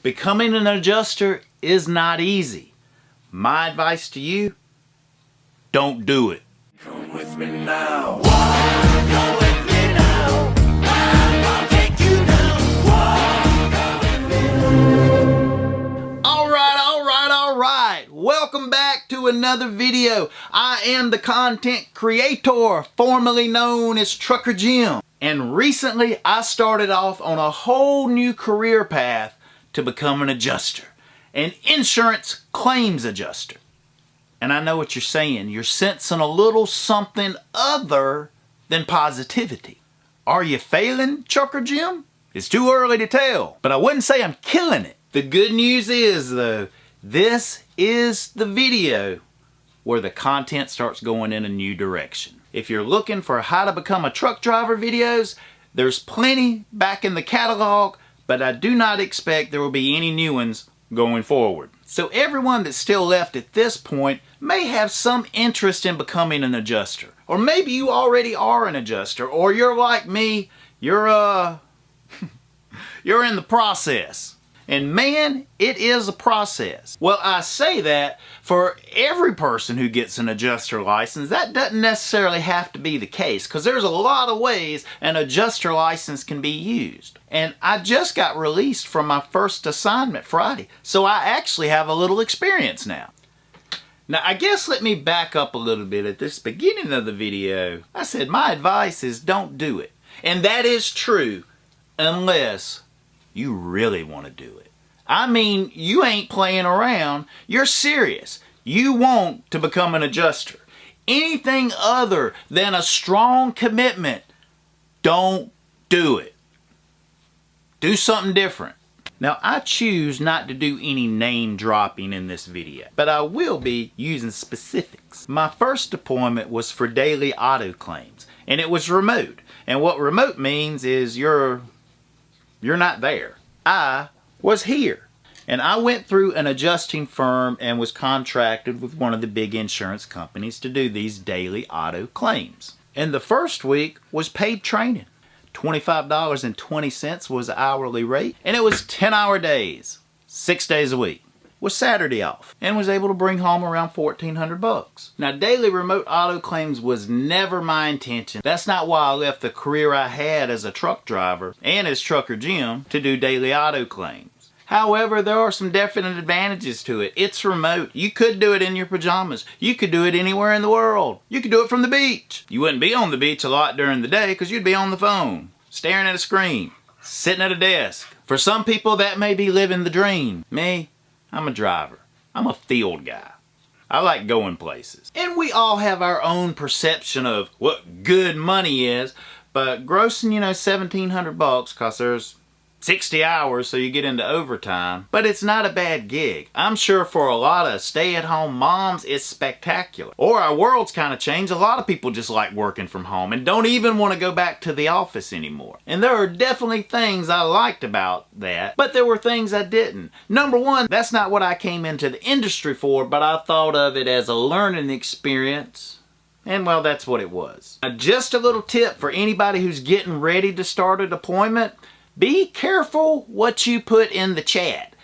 Becoming an adjuster is not easy. My advice to you, don't do it. Come with me now. Come with me now. I'll take you down. Come with me. All right. Welcome back to another video. I am the content creator, formerly known as Trucker Jim. And recently I started off on a whole new career path to become an adjuster, an insurance claims adjuster. And I know what you're saying. You're sensing a little something other than positivity. Are you failing, Trucker Jim? It's too early to tell, but I wouldn't say I'm killing it. The good news is, though, this is the video where the content starts going in a new direction. If you're looking for how to become a truck driver videos, there's plenty back in the catalog, but I do not expect there will be any new ones going forward. So everyone that's still left at this point may have some interest in becoming an adjuster. Or maybe you already are an adjuster, or you're like me, you're you're in the process. And man, it is a process. Well, I say that for every person who gets an adjuster license. That doesn't necessarily have to be the case, because there's a lot of ways an adjuster license can be used. And I just got released from my first assignment Friday, so I actually have a little experience now. Now, I guess let me back up a little bit. At this beginning of the video, I said my advice is don't do it. And that is true unless you really want to do it. I mean, you ain't playing around. You're serious. You want to become an adjuster. Anything other than a strong commitment, don't do it. Do something different. Now, I choose not to do any name dropping in this video, but I will be using specifics. My first deployment was for daily auto claims, and it was remote. And what remote means is you're not there. I was here. And I went through an adjusting firm and was contracted with one of the big insurance companies to do these daily auto claims. And the first week was paid training. $25.20 was the hourly rate. And it was 10-hour days, 6 days a week, with Saturday off. And was able to bring home around $1,400. Now, daily remote auto claims was never my intention. That's not why I left the career I had as a truck driver and as Trucker Jim to do daily auto claims. However, there are some definite advantages to it. It's remote. You could do it in your pajamas. You could do it anywhere in the world. You could do it from the beach. You wouldn't be on the beach a lot during the day because you'd be on the phone, staring at a screen, sitting at a desk. For some people, that may be living the dream. Me, I'm a driver. I'm a field guy. I like going places. And we all have our own perception of what good money is, but grossing, $1,700 because there's 60 hours, so you get into overtime. But it's not a bad gig. I'm sure for a lot of stay-at-home moms, it's spectacular. Or our world's kind of changed. A lot of people just like working from home and don't even want to go back to the office anymore. And there are definitely things I liked about that, but there were things I didn't. Number one, that's not what I came into the industry for, but I thought of it as a learning experience. And well, that's what it was. Now, just a little tip for anybody who's getting ready to start a deployment. Be careful what you put in the chat.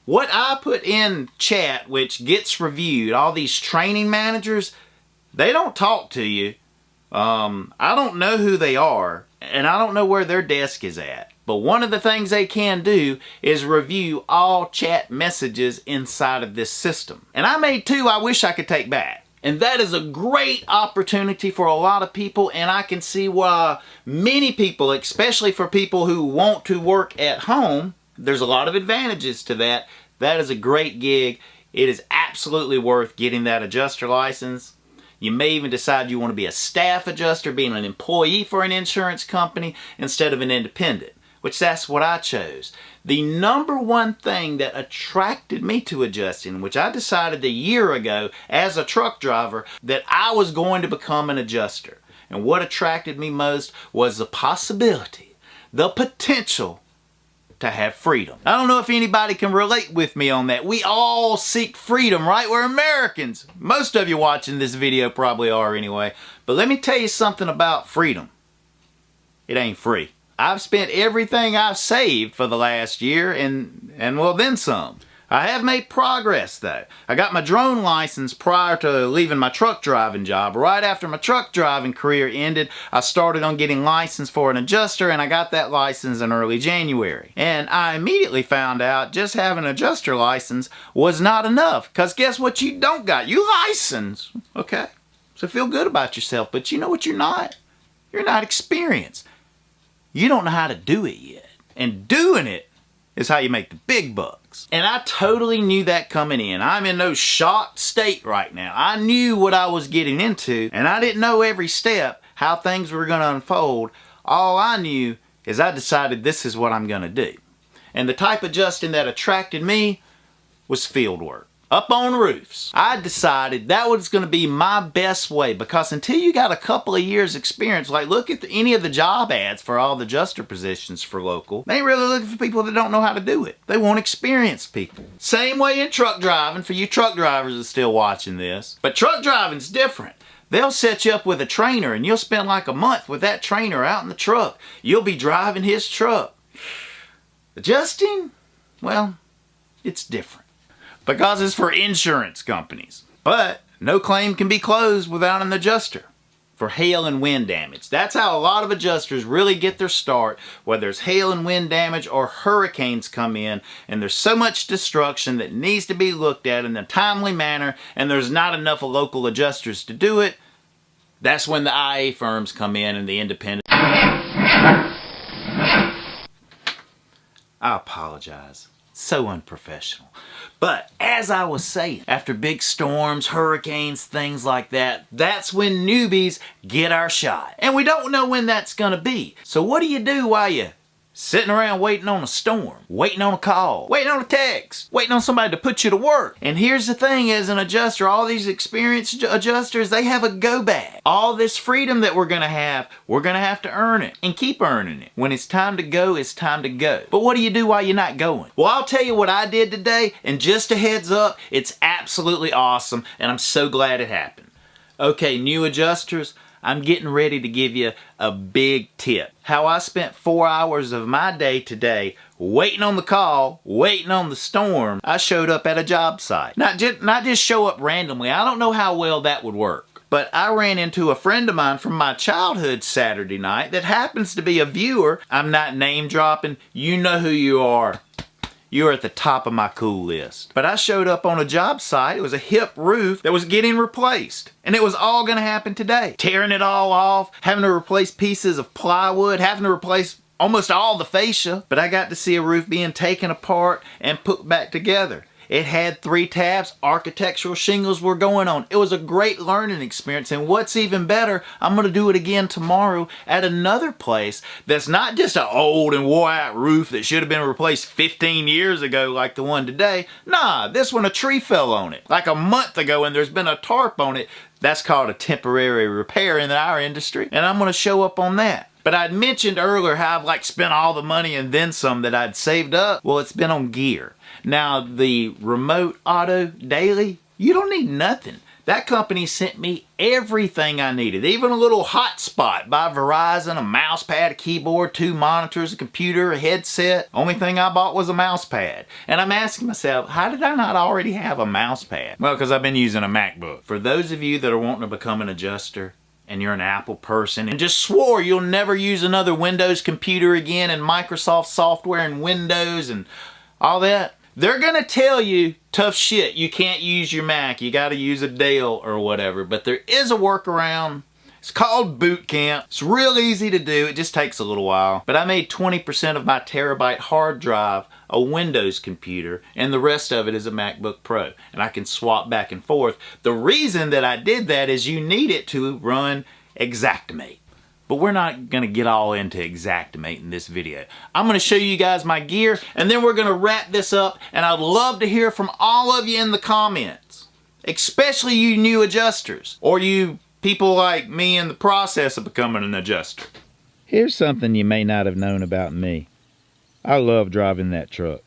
What I put in chat, which gets reviewed, all these training managers, they don't talk to you. I don't know who they are, and I don't know where their desk is at. But one of the things they can do is review all chat messages inside of this system. And I made two I wish I could take back. And that is a great opportunity for a lot of people, and I can see why many people, especially for people who want to work at home, there's a lot of advantages to that. That is a great gig. It is absolutely worth getting that adjuster license. You may even decide you want to be a staff adjuster, being an employee for an insurance company instead of an independent, which that's what I chose. The number one thing that attracted me to adjusting, which I decided a year ago as a truck driver that I was going to become an adjuster. And what attracted me most was the possibility, the potential to have freedom. I don't know if anybody can relate with me on that. We all seek freedom, right? We're Americans. Most of you watching this video probably are anyway. But let me tell you something about freedom. It ain't free. I've spent everything I've saved for the last year and well, then some. I have made progress though. I got my drone license prior to leaving my truck driving job. Right after my truck driving career ended, I started on getting licensed for an adjuster, and I got that license in early January. And I immediately found out just having an adjuster license was not enough, because guess what you don't got? You license, okay? So feel good about yourself, but you know what you're not? You're not experienced. You don't know how to do it yet. And doing it is how you make the big bucks. And I totally knew that coming in. I'm in no shocked state right now. I knew what I was getting into, and I didn't know every step how things were going to unfold. All I knew is I decided this is what I'm going to do. And the type of adjusting that attracted me was field work. Up on roofs. I decided that was going to be my best way, because until you got a couple of years experience, like look at any of the job ads for all the adjuster positions for local, they ain't really looking for people that don't know how to do it. They want experienced people. Same way in truck driving for you truck drivers that's still watching this. But truck driving's different. They'll set you up with a trainer, and you'll spend like a month with that trainer out in the truck. You'll be driving his truck. Adjusting? Well, it's different, because it's for insurance companies. But no claim can be closed without an adjuster for hail and wind damage. That's how a lot of adjusters really get their start, whether it's hail and wind damage or hurricanes come in and there's so much destruction that needs to be looked at in a timely manner, and there's not enough local adjusters to do it. That's when the IA firms come in and the independent. I apologize. So unprofessional. But as I was saying, after big storms, hurricanes, things like that, that's when newbies get our shot. And we don't know when that's gonna be. So what do you do while you sitting around waiting on a storm, waiting on a call, waiting on a text, waiting on somebody to put you to work? And here's the thing, as an adjuster, all these experienced adjusters, they have a go bag. All this freedom that we're gonna have to earn it and keep earning it. When it's time to go, it's time to go. But what do you do while you're not going? Well, I'll tell you what I did today, and just a heads up, it's absolutely awesome, and I'm so glad it happened. Okay, new adjusters, I'm getting ready to give you a big tip. How I spent 4 hours of my day today waiting on the call, waiting on the storm. I showed up at a job site. Not just show up randomly. I don't know how well that would work. But I ran into a friend of mine from my childhood Saturday night that happens to be a viewer. I'm not name dropping. You know who you are. You're at the top of my cool list. But I showed up on a job site. It was a hip roof that was getting replaced. And it was all gonna happen today. Tearing it all off, having to replace pieces of plywood, having to replace almost all the fascia. But I got to see a roof being taken apart and put back together. It had 3 tabs, architectural shingles were going on. It was a great learning experience, and what's even better, I'm gonna do it again tomorrow at another place that's not just an old and wore out roof that should have been replaced 15 years ago like the one today. Nah, this one a tree fell on it like a month ago and there's been a tarp on it. That's called a temporary repair in our industry, and I'm gonna show up on that. But I'd mentioned earlier how I've spent all the money and then some that I'd saved up. Well, it's been on gear. Now, the Remote Auto Daily, you don't need nothing. That company sent me everything I needed, even a little hotspot by Verizon, a mouse pad, a keyboard, 2 monitors, a computer, a headset. Only thing I bought was a mouse pad. And I'm asking myself, how did I not already have a mouse pad? Well, because I've been using a MacBook. For those of you that are wanting to become an adjuster, and you're an Apple person and just swore you'll never use another Windows computer again and Microsoft software and Windows and all that, they're gonna tell you tough shit. You can't use your Mac. You gotta use a Dell or whatever. But there is a workaround. It's called Boot Camp. It's real easy to do. It just takes a little while. But I made 20% of my terabyte hard drive a Windows computer, and the rest of it is a MacBook Pro. And I can swap back and forth. The reason that I did that is you need it to run Xactimate. But we're not gonna get all into Xactimate in this video. I'm gonna show you guys my gear, and then we're gonna wrap this up, and I'd love to hear from all of you in the comments. Especially you new adjusters, or you people like me in the process of becoming an adjuster. Here's something you may not have known about me. I love driving that truck.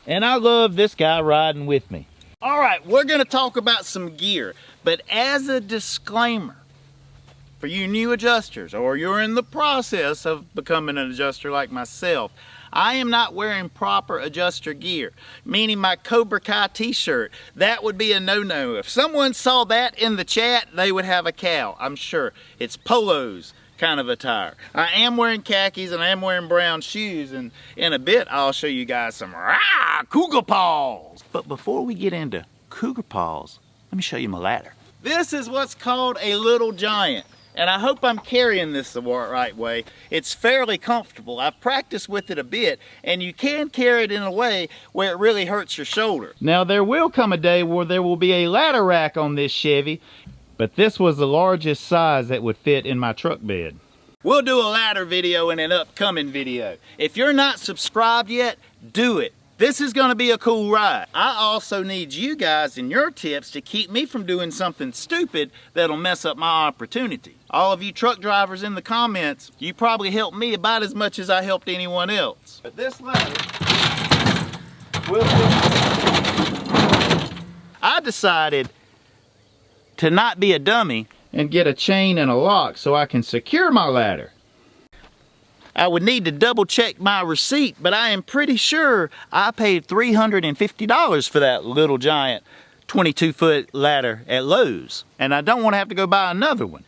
And I love this guy riding with me. All right, we're gonna talk about some gear, but as a disclaimer, For you new adjusters, or you're in the process of becoming an adjuster like myself, I am not wearing proper adjuster gear, meaning my Cobra Kai t-shirt. That would be a no-no. If someone saw that in the chat, they would have a cow, I'm sure. It's polos kind of attire. I am wearing khakis and I am wearing brown shoes, and in a bit I'll show you guys some cougar paws. But before we get into cougar paws, let me show you my ladder. This is what's called a Little Giant, and I hope I'm carrying this the right way. It's fairly comfortable. I've practiced with it a bit, and you can carry it in a way where it really hurts your shoulder. Now there will come a day where there will be a ladder rack on this Chevy, but this was the largest size that would fit in my truck bed. We'll do a ladder video in an upcoming video. If you're not subscribed yet, do it. This is gonna be a cool ride. I also need you guys and your tips to keep me from doing something stupid that'll mess up my opportunity. All of you truck drivers in the comments, you probably helped me about as much as I helped anyone else. But this ladder will I decided to not be a dummy and get a chain and a lock so I can secure my ladder. I would need to double check my receipt, but I am pretty sure I paid $350 for that Little Giant 22-foot ladder at Lowe's. And I don't want to have to go buy another one.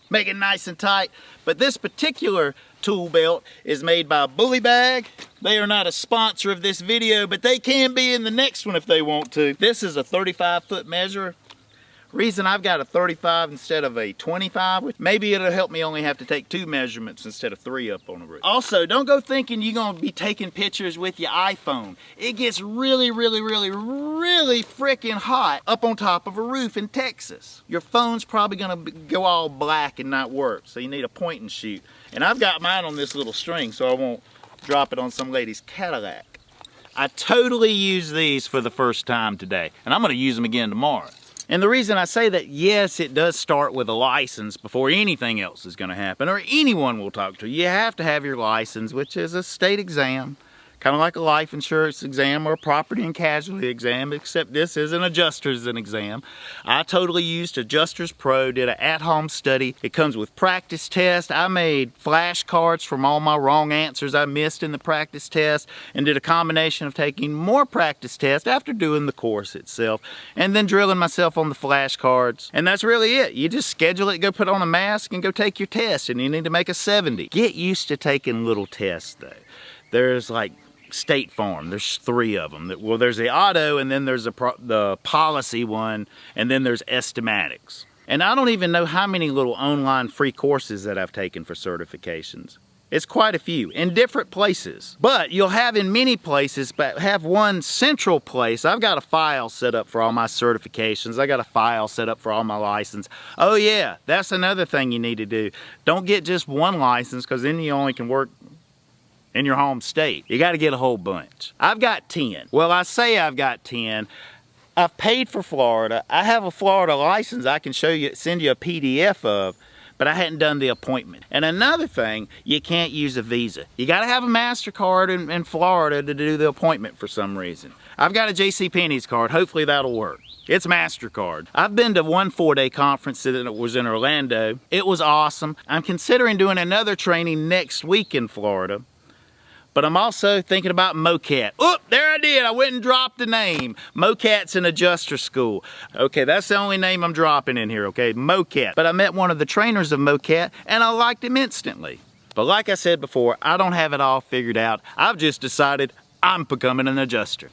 Make it nice and tight. But this particular tool belt is made by Bully Bag. They are not a sponsor of this video, but they can be in the next one if they want to. This is a 35-foot measure. Reason I've got a 35 instead of a 25, which maybe it'll help me only have to take 2 measurements instead of 3 up on the roof. Also, don't go thinking you're gonna be taking pictures with your iPhone. It gets really freaking hot up on top of a roof in Texas. Your phone's probably gonna go all black and not work, so you need a point and shoot. And I've got mine on this little string so I won't drop it on some lady's Cadillac. I totally used these for the first time today, and I'm gonna use them again tomorrow. And the reason I say that, yes, it does start with a license before anything else is going to happen, or anyone will talk to you. You have to have your license, which is a state exam, kind of like a life insurance exam or a property and casualty exam, except this is an adjuster's exam. I totally used Adjusters Pro, did an at-home study. It comes with practice test. I made flashcards from all my wrong answers I missed in the practice test, and did a combination of taking more practice tests after doing the course itself, and then drilling myself on the flashcards. And that's really it. You just schedule it, go put on a mask, and go take your test, and you need to make a 70. Get used to taking little tests, though. There's like State Farm, there's 3 of them. Well, there's the auto, and then there's the policy one, and then there's estimatics. And I don't even know how many little online free courses that I've taken for certifications. It's quite a few in different places. But you'll have in many places, but have one central place. I've got a file set up for all my certifications. I got a file set up for all my license. Oh yeah, that's another thing you need to do. Don't get just one license, because then you only can work in your home state. You got to get a whole bunch. I've got 10. Well, I say I've got 10. I've paid for Florida. I have a Florida license I can show you, send you a PDF of, but I hadn't done the appointment. And another thing, you can't use a Visa. You got to have a MasterCard in Florida to do the appointment for some reason. I've got a JCPenney's card. Hopefully that'll work. It's MasterCard. I've been to one 4-day conference that was in Orlando. It was awesome. I'm considering doing another training next week in Florida. But I'm also thinking about MOCAT. Oh, there I did. I went and dropped the name. MOCAT's an adjuster school. Okay, that's the only name I'm dropping in here, okay? MOCAT. But I met one of the trainers of MOCAT, and I liked him instantly. But like I said before, I don't have it all figured out. I've just decided I'm becoming an adjuster.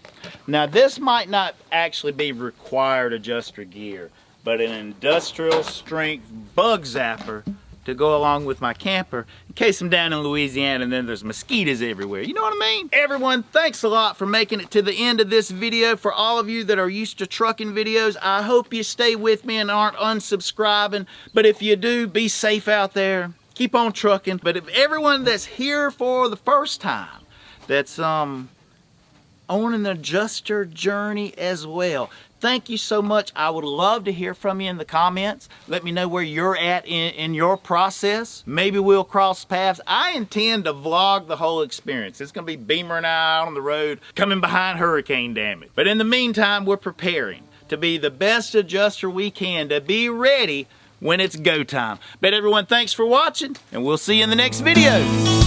Now, this might not actually be required adjuster gear, but an industrial strength bug zapper to go along with my camper in case I'm down in Louisiana and then there's mosquitoes everywhere. You know what I mean? Everyone, thanks a lot for making it to the end of this video. For all of you that are used to trucking videos, I hope you stay with me and aren't unsubscribing. But if you do, be safe out there. Keep on trucking. But if everyone that's here for the first time, that's on an adjuster journey as well, thank you so much. I would love to hear from you in the comments. Let me know where you're at in your process. Maybe we'll cross paths. I intend to vlog the whole experience. It's going to be Beamer and I out on the road coming behind hurricane damage. But in the meantime, we're preparing to be the best adjuster we can, to be ready when it's go time. But everyone, thanks for watching, and we'll see you in the next video.